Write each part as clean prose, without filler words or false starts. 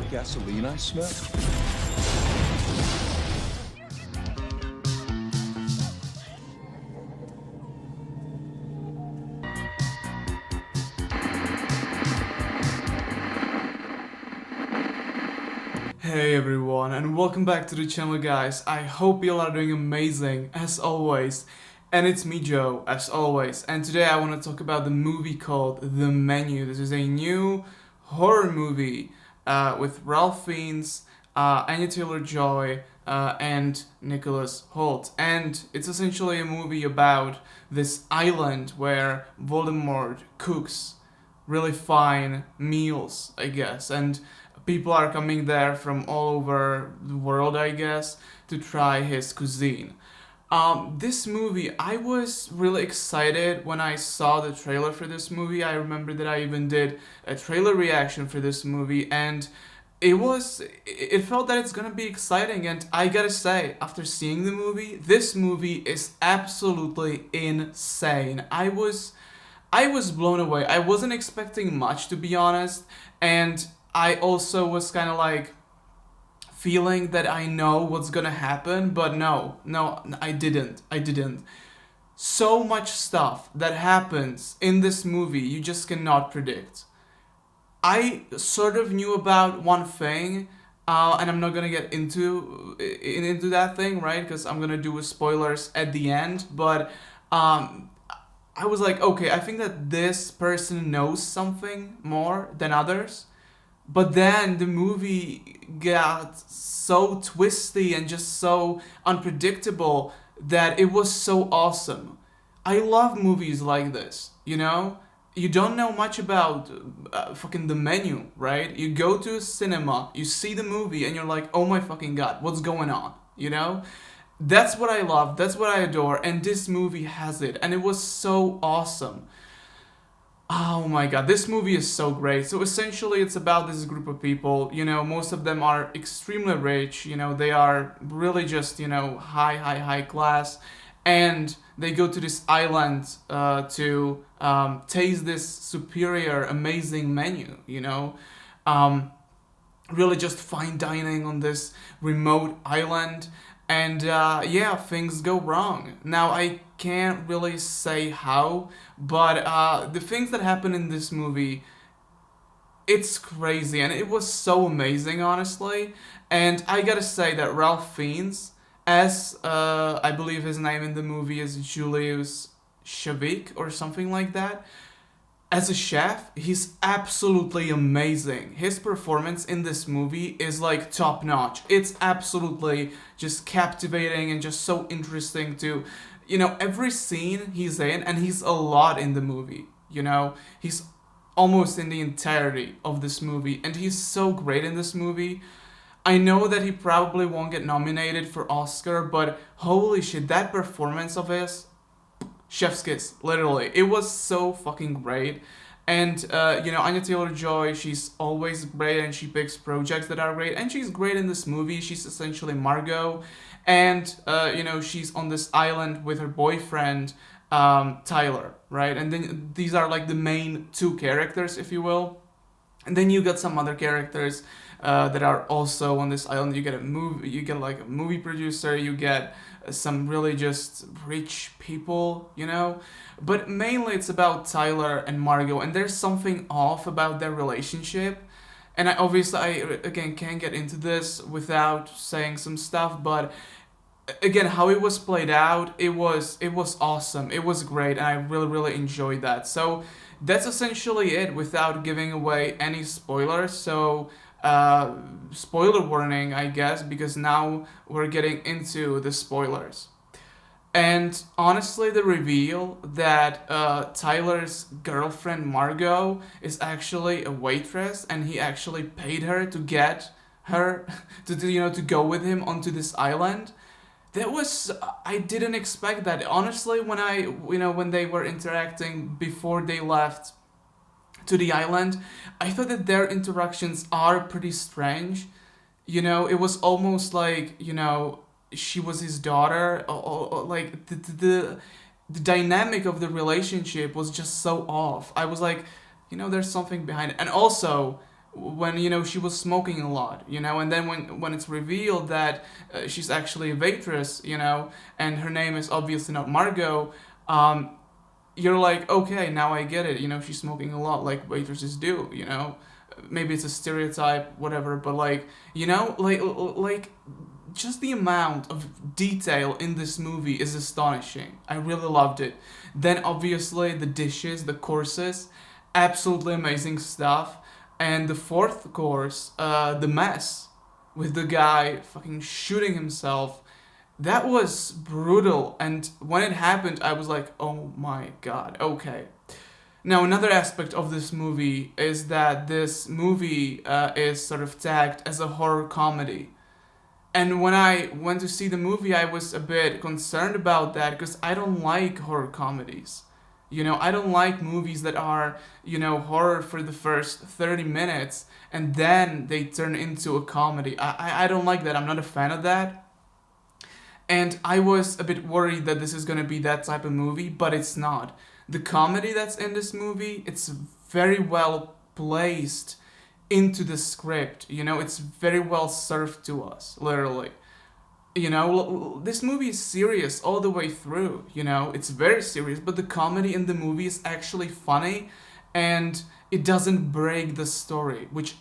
gasoline I smell? Hey everyone, and welcome back to the channel, guys. I hope you all are doing amazing, as always. And it's me, Joe, as always. And today I want to talk about the movie called The Menu. This is a new horror movie with Ralph Fiennes, Anya Taylor-Joy, and Nicholas Hoult. And it's essentially a movie about this island where Voldemort cooks really fine meals, I guess. And people are coming there from all over the world, I guess, to try his cuisine. This movie, I was really excited when I saw the trailer for this movie. I remember that I even did a trailer reaction for this movie, and it felt that it's gonna be exciting. And I gotta say, after seeing the movie, this movie is absolutely insane. I was blown away. I wasn't expecting much, to be honest, and I also was kind of like feeling that I know what's gonna happen, but no, I didn't. So much stuff that happens in this movie you just cannot predict. I sort of knew about one thing, and I'm not gonna get into that thing, right? Because I'm gonna do spoilers at the end. But I was like, okay, I think that this person knows something more than others. But then the movie got so twisty and just so unpredictable that it was so awesome. I love movies like this, you know? You don't know much about fucking The Menu, right? You go to a cinema, you see the movie, and you're like, oh my fucking god, what's going on? You know? That's what I love, that's what I adore, and this movie has it, and it was so awesome. Oh my god, this movie is so great. So essentially, it's about this group of people. You know, most of them are extremely rich. You know, they are really just, high class. And they go to this island to taste this superior, amazing menu, Um, really just fine dining on this remote island. And yeah, things go wrong. Now, I can't really say how, but the things that happen in this movie, it's crazy, and it was so amazing, honestly. And I gotta say that Ralph Fiennes, as I believe his name in the movie is Julius Shavik or something like that, as a chef, he's absolutely amazing. His performance in this movie is like top notch. It's absolutely just captivating and just so interesting to, every scene he's in, and he's a lot in the movie, he's almost in the entirety of this movie, and he's so great in this movie. I know that he probably won't get nominated for Oscar, but holy shit, that performance of his, chef's kiss, literally. It was so fucking great. And, Anya Taylor-Joy, she's always great, and she picks projects that are great. And she's great in this movie. She's essentially Margot. And, she's on this island with her boyfriend, Tyler, right? And then these are like the main two characters, if you will. And then you got some other characters that are also on this island. You get like a movie producer, you get some really just rich people, But mainly it's about Tyler and Margot, and there's something off about their relationship. And I again can't get into this without saying some stuff, but again, how it was played out, it was awesome. It was great, and I really enjoyed that. So that's essentially it, without giving away any spoilers. So spoiler warning, I guess, because now we're getting into the spoilers. And honestly, the reveal that Tyler's girlfriend Margot is actually a waitress, and he actually paid her to get her to go with him onto this island. That was, I didn't expect that. Honestly, when they were interacting before they left to the island, I thought that their interactions are pretty strange. It was almost like, she was his daughter, or like the dynamic of the relationship was just so off. I was like, there's something behind it. And also, when she was smoking a lot, and then when it's revealed that she's actually a waitress, and her name is obviously not Margot. You're like, okay, now I get it. She's smoking a lot, like waitresses do. Maybe it's a stereotype, whatever. But like, like just the amount of detail in this movie is astonishing. I really loved it. Then obviously the dishes, the courses, absolutely amazing stuff. And the fourth course, the mess with the guy fucking shooting himself, that was brutal. And when it happened, I was like, oh my god, okay. Now, another aspect of this movie is that this movie is sort of tagged as a horror comedy. And when I went to see the movie, I was a bit concerned about that because I don't like horror comedies. I don't like movies that are, horror for the first 30 minutes and then they turn into a comedy. I don't like that. I'm not a fan of that. And I was a bit worried that this is going to be that type of movie, but it's not. The comedy that's in this movie, it's very well placed into the script. It's very well served to us, literally. This movie is serious all the way through. It's very serious, but the comedy in the movie is actually funny and it doesn't break the story, which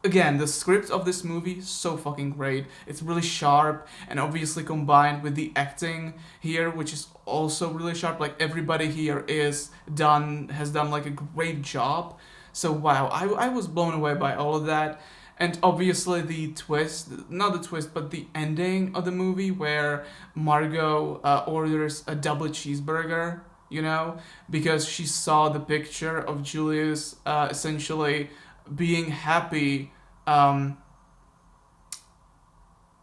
again, the script of this movie is so fucking great. It's really sharp, and obviously combined with the acting here, which is also really sharp. Like everybody here has done like a great job. So wow, I was blown away by all of that. And obviously the twist, not the twist, but the ending of the movie where Margot orders a double cheeseburger, because she saw the picture of Julius essentially being happy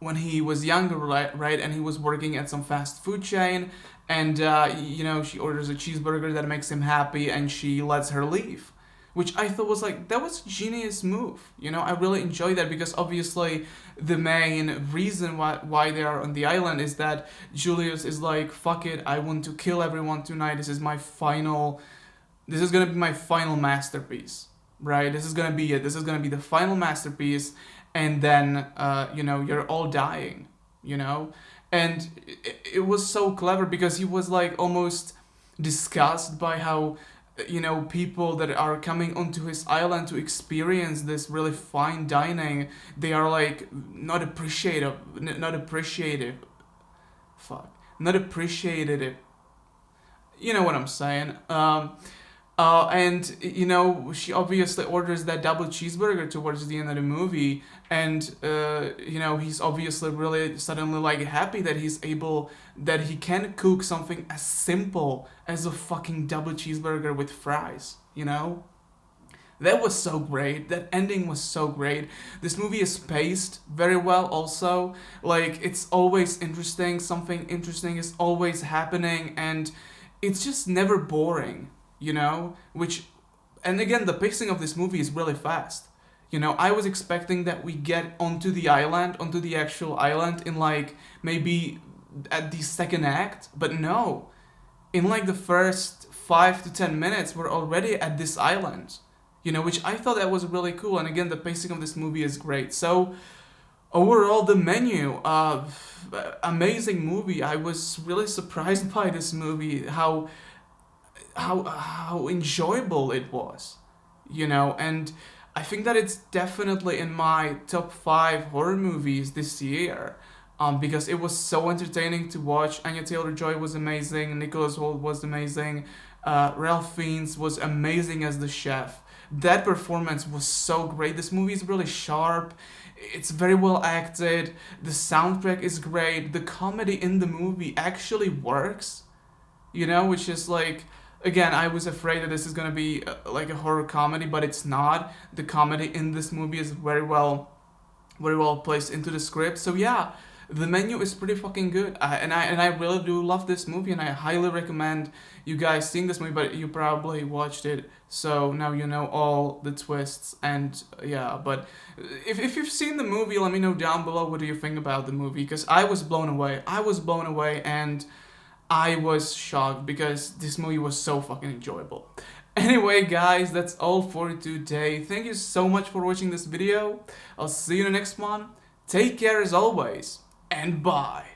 when he was younger, right? And he was working at some fast food chain, and she orders a cheeseburger that makes him happy, and she lets her leave, which I thought was like, that was a genius move. I really enjoyed that because obviously the main reason why they are on the island is that Julius is like, fuck it, I want to kill everyone tonight. This is gonna be my final masterpiece, right? This is gonna be it. This is gonna be the final masterpiece, and then you're all dying, and it was so clever because he was like almost disgusted by how people that are coming onto his island to experience this really fine dining, they are like not appreciative, not appreciated it. You know what I'm saying. And she obviously orders that double cheeseburger towards the end of the movie, and he's obviously really suddenly like happy that that he can cook something as simple as a fucking double cheeseburger with fries. That was so great. That ending was so great. This movie is paced very well also. Like, it's always interesting. Something interesting is always happening, and it's just never boring. And again, the pacing of this movie is really fast. I was expecting that we get onto the actual island in like maybe at the second act, but no. In like the first 5 to 10 minutes, we're already at this island, which I thought that was really cool. And again, the pacing of this movie is great. So overall, the menu, amazing movie. I was really surprised by this movie, how enjoyable it was, and I think that it's definitely in my top 5 horror movies this year, because it was so entertaining to watch. Anya Taylor-Joy was amazing, Nicholas Hoult was amazing, Ralph Fiennes was amazing as the chef. That performance was so great. This movie is really sharp, it's very well acted, the soundtrack is great, the comedy in the movie actually works, which is like, again, I was afraid that this is gonna be like a horror comedy, but it's not. The comedy in this movie is very well placed into the script. So yeah, the menu is pretty fucking good. I really do love this movie, and I highly recommend you guys seeing this movie. But you probably watched it, so now you know all the twists. And yeah, but if you've seen the movie, let me know down below what do you think about the movie, because I was blown away. And I was shocked because this movie was so fucking enjoyable. Anyway, guys, that's all for today. Thank you so much for watching this video. I'll see you in the next one. Take care as always, and bye.